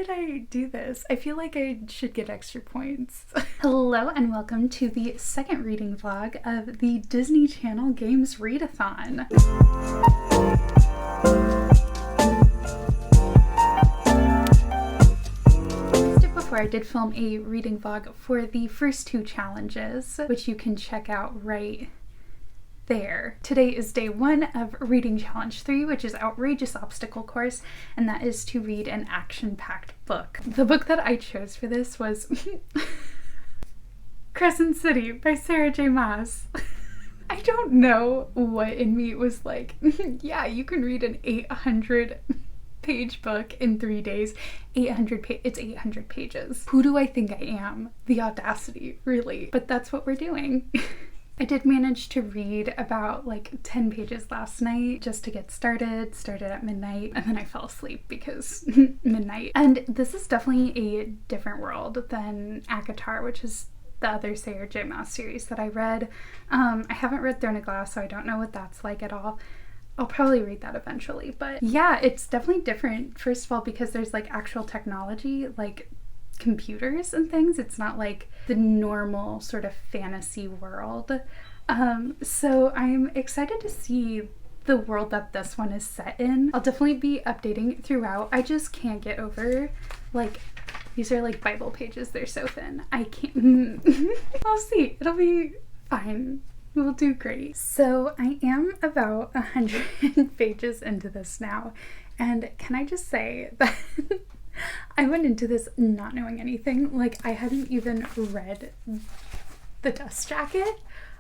did I do this? I feel like I should get extra points. Hello and welcome to the second reading vlog of the Disney Channel Games Readathon. Before I did film a reading vlog for the first two challenges, which you can check out right there. Today is day one of reading challenge 3, which is outrageous obstacle course, and that is to read an action-packed book. The book that I chose for this was Crescent City by Sarah J Maas. I don't know what in me was like, yeah, you can read an 800-page book in 3 days. It's 800 pages. Who do I think I am? The audacity, really. But that's what we're doing. I did manage to read about like 10 pages last night just to get started at midnight, and then I fell asleep because midnight. And this is definitely a different world than ACOTAR, which is the other Sarah J Maas series that I read. I haven't read Throne of Glass, so I don't know what that's like at all. I'll probably read that eventually, but yeah, it's definitely different. First of all, because there's like actual technology, like computers and things. It's not like the normal sort of fantasy world. So I'm excited to see the world that this one is set in. I'll definitely be updating throughout. I just can't get over, like, these are like Bible pages. They're so thin. I can't. I'll see. It'll be fine. We'll do great. So I am about 100 pages into this now. And can I just say that I went into this not knowing anything. Like, I hadn't even read the dust jacket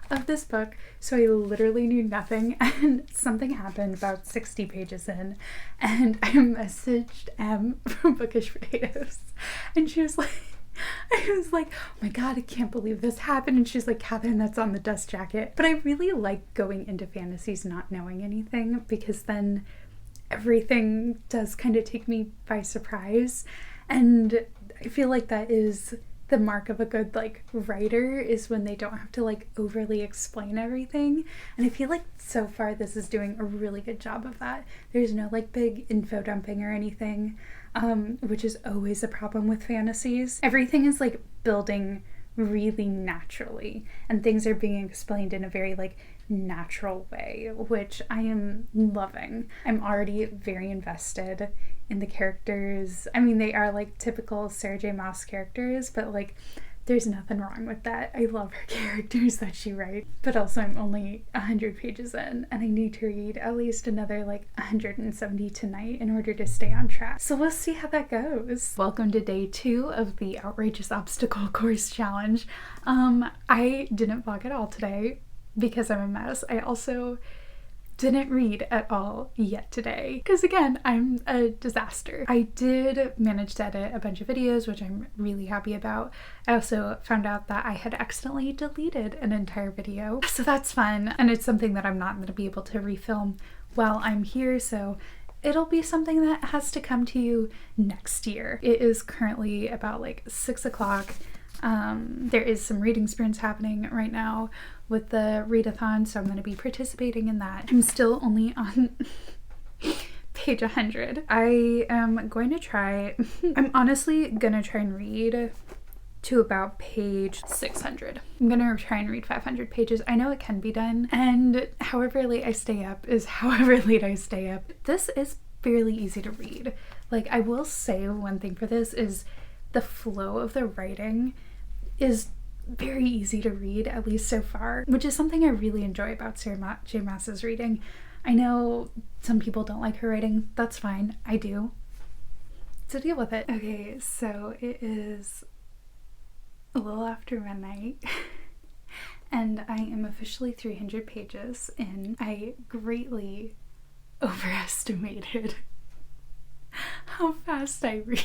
of this book, so I literally knew nothing, and something happened about 60 pages in, and I messaged Em from Bookish Potatoes, and she was like, I was like, oh my god, I can't believe this happened, and she's like, Catherine, that's on the dust jacket. But I really like going into fantasies not knowing anything, because then everything does kind of take me by surprise, and I feel like that is the mark of a good like writer, is when they don't have to like overly explain everything, and I feel like so far this is doing a really good job of that. There's no like big info dumping or anything, which is always a problem with fantasies. Everything is like building really naturally, and things are being explained in a very like natural way, which I am loving. I'm already very invested in the characters. I mean, they are like typical Sarah J Maas characters, but like there's nothing wrong with that. I love her characters that she writes. But also I'm only 100 pages in, and I need to read at least another like 170 tonight in order to stay on track. So we'll see how that goes. Welcome to day 2 of the outrageous obstacle course challenge. I didn't vlog at all today because I'm a mess. I also didn't read at all yet today because, again, I'm a disaster. I did manage to edit a bunch of videos, which I'm really happy about. I also found out that I had accidentally deleted an entire video, so that's fun, and it's something that I'm not going to be able to refilm while I'm here, so it'll be something that has to come to you next year. It is currently about like 6 o'clock. There is some reading sprints happening right now with the readathon, so I'm going to be participating in that. I'm still only on page 100. I am going to try, I'm honestly going to try and read to about page 600. I'm going to try and read 500 pages. I know it can be done, and however late I stay up is however late I stay up. This is fairly easy to read. Like, I will say one thing for this is the flow of the writing is very easy to read, at least so far, which is something I really enjoy about Sarah J Maas's reading. I know some people don't like her writing. That's fine. I do. So deal with it. Okay, so it is a little after midnight and I am officially 300 pages in. I greatly overestimated how fast I read.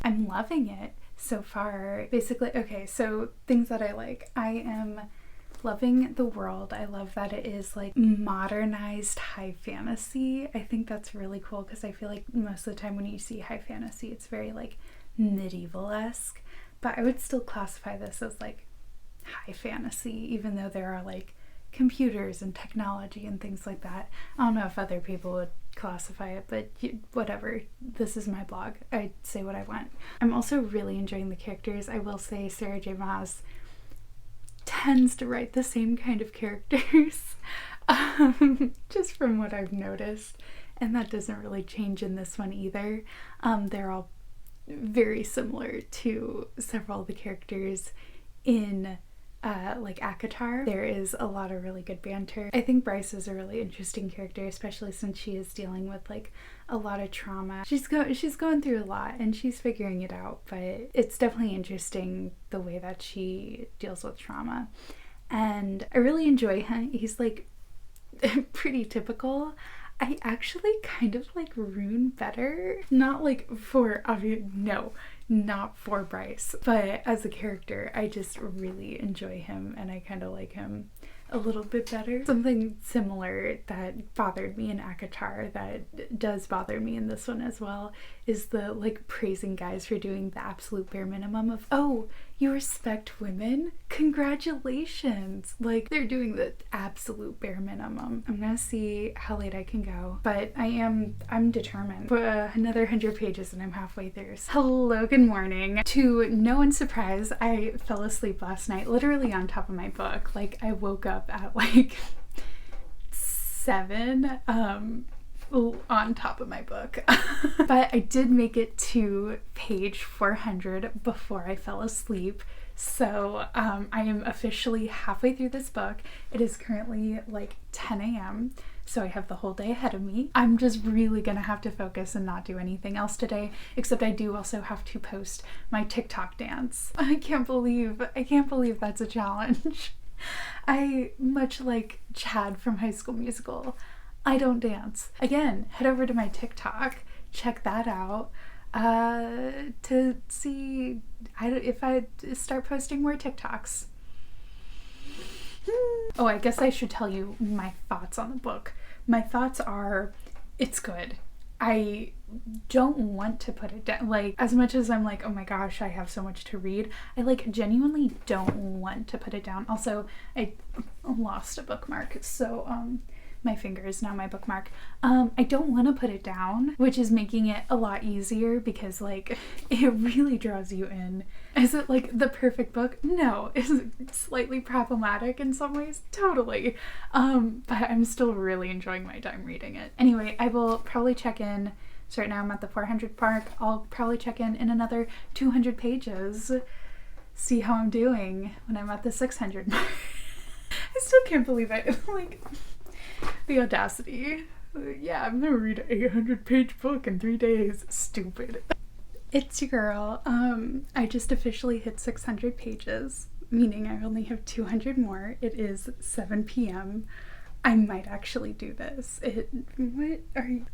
I'm loving it so far. Basically, okay, so things that I like. I am loving the world. I love that it is like modernized high fantasy. I think that's really cool because I feel like most of the time when you see high fantasy, it's very like medieval-esque, but I would still classify this as like high fantasy, even though there are like computers and technology and things like that. I don't know if other people would classify it, but whatever. This is my blog. I say what I want. I'm also really enjoying the characters. I will say Sarah J Maas tends to write the same kind of characters, just from what I've noticed, and that doesn't really change in this one either. They're all very similar to several of the characters in like ACOTAR. There is a lot of really good banter. I think Bryce is a really interesting character, especially since she is dealing with like a lot of trauma. She's going through a lot and she's figuring it out, but it's definitely interesting the way that she deals with trauma. And I really enjoy him. He's like pretty typical. I actually kind of like Rune better. Not like for obvious, no, not for Bryce, but as a character, I just really enjoy him and I kind of like him a little bit better. Something similar that bothered me in ACOTAR that does bother me in this one as well is the like praising guys for doing the absolute bare minimum of, oh, you respect women? Congratulations! Like, they're doing the absolute bare minimum. I'm gonna see how late I can go, but I'm determined. Another 100 pages and I'm halfway through. Hello, good morning. To no one's surprise, I fell asleep last night, literally on top of my book. Like, I woke up at like 7, on top of my book. But I did make it to page 400 before I fell asleep. So I am officially halfway through this book. It is currently like 10 a.m. So I have the whole day ahead of me. I'm just really gonna have to focus and not do anything else today, except I do also have to post my TikTok dance. I can't believe that's a challenge. Much like Chad from High School Musical, I don't dance. Again, head over to my TikTok, check that out to see if I start posting more TikToks. Oh, I guess I should tell you my thoughts on the book. My thoughts are, it's good. I don't want to put it down. Like, as much as I'm like, oh my gosh, I have so much to read, I like genuinely don't want to put it down. Also, I lost a bookmark, so my finger is now my bookmark. I don't want to put it down, which is making it a lot easier because like it really draws you in. Is it like the perfect book? No. Is it slightly problematic in some ways? Totally. But I'm still really enjoying my time reading it. Anyway, I will probably check in. So right now I'm at the 400 mark. I'll probably check in another 200 pages, see how I'm doing when I'm at the 600 mark. I still can't believe it. Like, the audacity. Yeah, I'm gonna read an 800-page book in 3 days. Stupid. It's your girl. I just officially hit 600 pages, meaning I only have 200 more. It is 7 p.m. I might actually do this.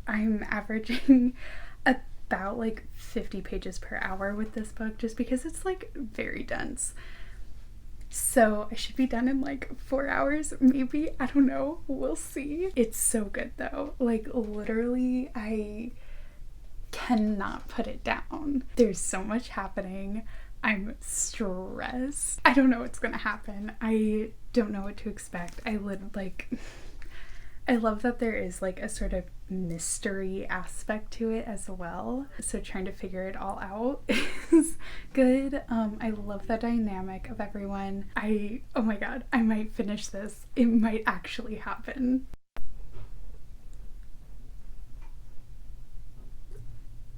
I'm averaging about like 50 pages per hour with this book just because it's like very dense. So I should be done in like 4 hours, maybe. I don't know. We'll see. It's so good though. Like literally, I cannot put it down. There's so much happening. I'm stressed. I don't know what's gonna happen. I don't know what to expect. I love that there is like a sort of mystery aspect to it as well. So trying to figure it all out is good. I love the dynamic of everyone. Oh my god, I might finish this. It might actually happen.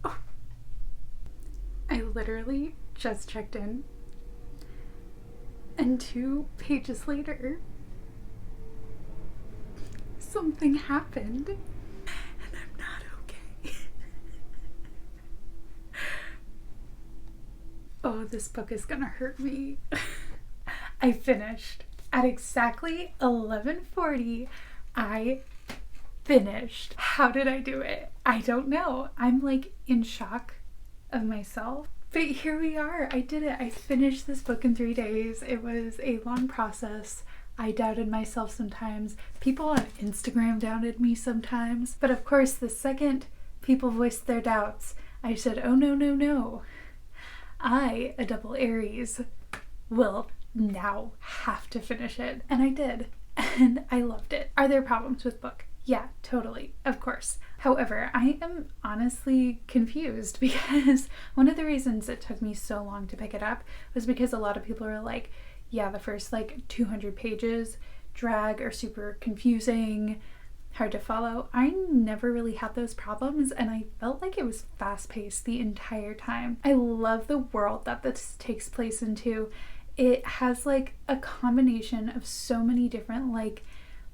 Oh. I literally just checked in, and 2 pages later, something happened, and I'm not okay. Oh, this book is gonna hurt me. I finished at exactly 11:40. I finished. How did I do it? I don't know. I'm like in shock of myself. But here we are. I did it. I finished this book in 3 days. It was a long process. I doubted myself sometimes. People on Instagram doubted me sometimes. But of course, the second people voiced their doubts, I said, oh no, no, no. I, a double Aries, will now have to finish it. And I did. And I loved it. Are there problems with book? Yeah, totally. Of course. However, I am honestly confused because one of the reasons it took me so long to pick it up was because a lot of people are like, yeah, the first like 200 pages drag are super confusing, hard to follow. I never really had those problems, and I felt like it was fast-paced the entire time. I love the world that this takes place into. It has like a combination of so many different like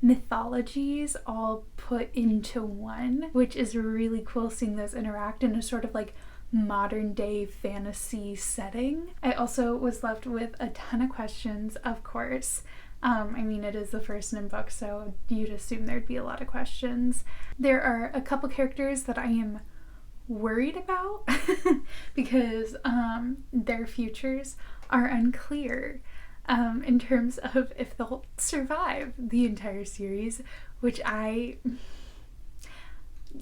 mythologies all put into one, which is really cool seeing those interact in a sort of like modern day fantasy setting. I also was left with a ton of questions, of course. I mean, it is the first Nim book, so you'd assume there'd be a lot of questions. There are a couple characters that I am worried about because their futures are unclear in terms of if they'll survive the entire series, which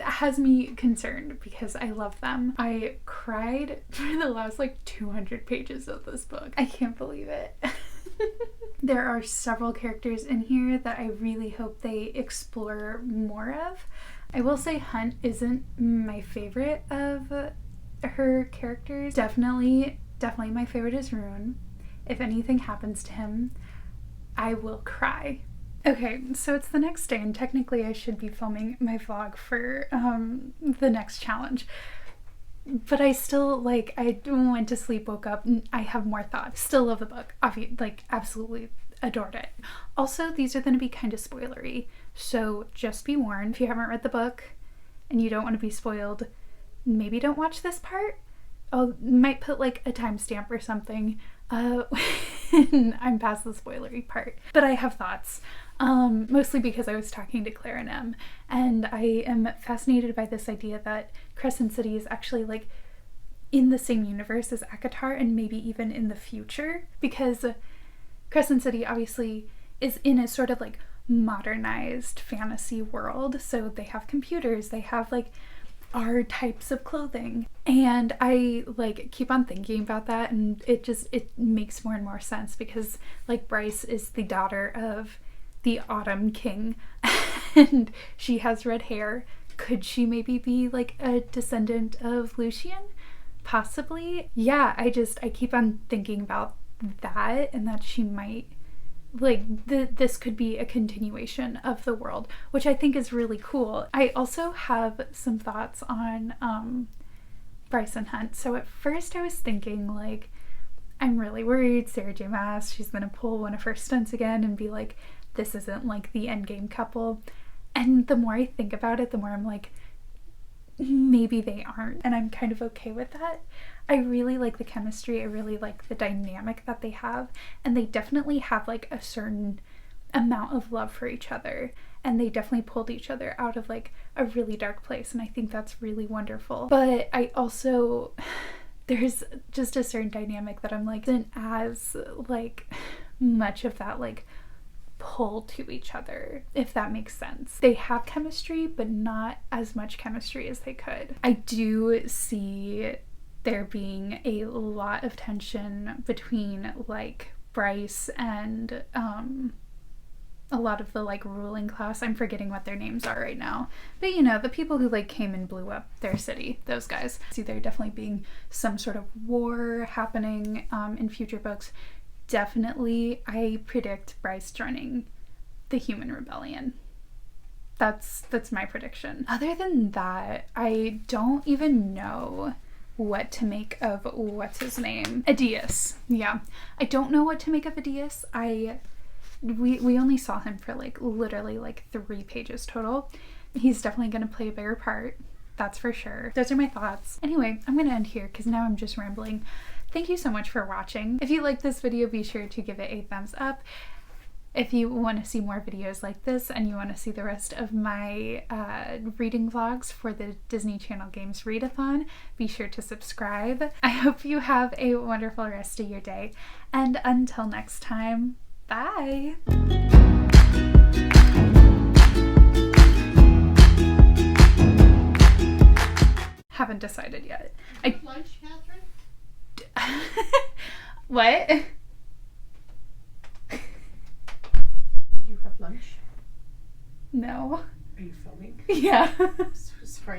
has me concerned because I love them. I cried for the last like 200 pages of this book. I can't believe it. There are several characters in here that I really hope they explore more of. I will say Hunt isn't my favorite of her characters. Definitely my favorite is Rune. If anything happens to him, I will cry. Okay, so it's the next day, and technically I should be filming my vlog for the next challenge. But I still, like, I went to sleep, woke up, and I have more thoughts. Still love the book. Absolutely adored it. Also, these are going to be kind of spoilery, so just be warned. If you haven't read the book and you don't want to be spoiled, maybe don't watch this part. I might put, like, a timestamp or something when I'm past the spoilery part. But I have thoughts. Mostly because I was talking to Claire and Em, and I am fascinated by this idea that Crescent City is actually like in the same universe as ACOTAR, and maybe even in the future, because Crescent City obviously is in a sort of like modernized fantasy world, so they have computers, they have like our types of clothing, and I like keep on thinking about that, and it makes more and more sense because like Bryce is the daughter of the Autumn King and she has red hair. Could she maybe be like a descendant of Lucian? Possibly. Yeah, I keep on thinking about that, and that she might like this could be a continuation of the world, which I think is really cool. I also have some thoughts on Bryce and Hunt. So at first I was thinking like, I'm really worried Sarah J Maas, she's gonna pull one of her stunts again and be like, this isn't like the endgame couple. And the more I think about it, the more I'm like, maybe they aren't, and I'm kind of okay with that. I really like the chemistry, I really like the dynamic that they have, and they definitely have like a certain amount of love for each other, and they definitely pulled each other out of like a really dark place, and I think that's really wonderful. But I also, there's just a certain dynamic that I'm like, isn't as like much of that like pull to each other, if that makes sense. They have chemistry, but not as much chemistry as they could. I do see there being a lot of tension between like Bryce and a lot of the like ruling class. I'm forgetting what their names are right now, but you know, the people who like came and blew up their city, those guys. See there definitely being some sort of war happening in future books. Definitely, I predict Bryce joining the Human Rebellion. That's my prediction. Other than that, I don't even know what to make of what's his name? Adias. Yeah. I don't know what to make of Adias. We only saw him for like literally like 3 pages total. He's definitely gonna play a bigger part. That's for sure. Those are my thoughts. Anyway, I'm gonna end here because now I'm just rambling. Thank you so much for watching. If you liked this video, be sure to give it a thumbs up. If you want to see more videos like this and you want to see the rest of my reading vlogs for the Disney Channel Games Readathon, be sure to subscribe. I hope you have a wonderful rest of your day, and until next time, bye! Haven't decided yet. Lunch, Catherine? What? Did you have lunch? No. Are you filming? Yeah. So sorry.